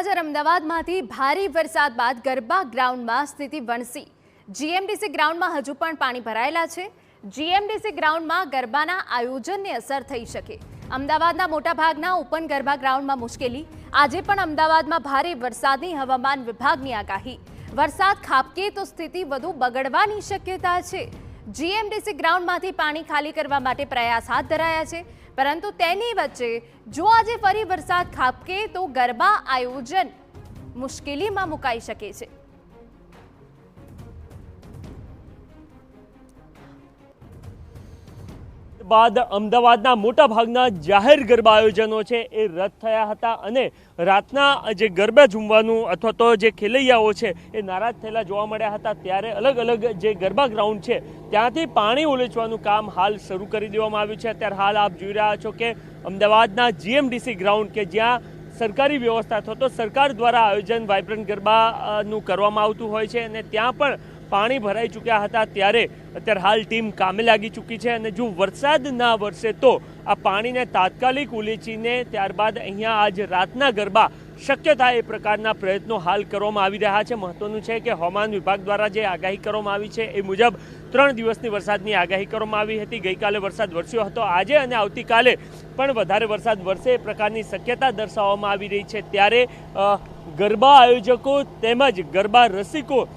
ગાજર અમદાવાદમાંથી ભારે વરસાદ બાદ ગરબા ગ્રાઉન્ડમાં સ્થિતિ વણસી। જીએમડીસી ગ્રાઉન્ડમાં હજુ પણ પાણી ભરાયેલા છે। જીએમડીસી ગ્રાઉન્ડમાં ગરબાના આયોજનને અસર થઈ શકે। અમદાવાદના મોટાભાગના ઓપન ગરબા ગ્રાઉન્ડમાં મુશ્કેલી। આજે પણ અમદાવાદમાં ભારે વરસાદની હવામાન વિભાગની આગાહી। વરસાદ ખાબકે તો સ્થિતિ વધુ બગડવાની શક્યતા છે। જીએમડીસી ગ્રાઉન્ડમાંથી પાણી ખાલી કરવા માટે પ્રયાસ હાથ ધરાયા છે, પરંતુ તેની વચ્ચે જો આજે ફરી વરસાદ ખાબકે તો ગરબા આયોજન મુશ્કેલીમાં મુકાઈ શકે છે। બાદ અમદાવાદના મોટા ભાગના જાહેર ગરબા આયોજનો છે એ રદ થયા હતા અને રાતના જે ગરબા ઝૂમવાનું અથવા તો જે ખેલૈયાઓ છે એ નારાજ થયેલા જોવા મળ્યા હતા। ત્યારે અલગ અલગ જે ગરબા ગ્રાઉન્ડ છે ત્યાંથી પાણી ઉલેચવાનું કામ હાલ શરૂ કરી દેવામાં આવ્યું છે। અત્યારે હાલ આપ જોઈ રહ્યા છો કે અમદાવાદના જીએમડીસી ગ્રાઉન્ડ કે જ્યાં સરકારી વ્યવસ્થા અથવા તો સરકાર દ્વારા આયોજન વાઇબ્રન્ટ ગરબાનું કરવામાં આવતું હોય છે અને ત્યાં પણ પાણી ભરાઈ ચૂક્યા હતા। ત્યારે અત્યારે હાલ ટીમ કામે લાગી ચૂકી છે અને જો વરસાદ ના વરસે તો આ પાણીને તાત્કાલિક ઉલેચીને ત્યારબાદ અહીંયા આજ રાતના ગરબા શક્ય થાય એ પ્રકારના પ્રયત્નો હાલ કરવામાં આવી રહ્યા છે। મહત્વનું છે કે હવામાન વિભાગ દ્વારા જે આગાહી કરવામાં આવી છે એ મુજબ 3 દિવસની વરસાદની આગાહી કરવામાં આવી હતી। ગઈકાલે વરસાદ વરસ્યો હતો, આજે અને આવતીકાલે પણ વધારે વરસાદ વરસે એ પ્રકારની શક્યતા દર્શાવવામાં આવી રહી છે। ત્યારે ગરબા આયોજકો તેમજ ગરબા રસિકો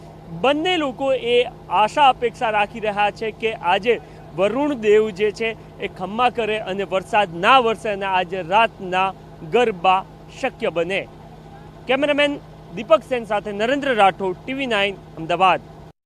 બંને લોકો એ આશા અપેક્ષા રાખી રહ્યા છે કે આજે વરુણ દેવ જે છે એ ખમ્મા કરે અને વરસાદ ના વરસે અને આજે રાતના ગરબા શક્ય બને। કેમેરામેન દીપક સેન સાથે નરેન્દ્ર રાઠોડ, TV9 અમદાવાદ।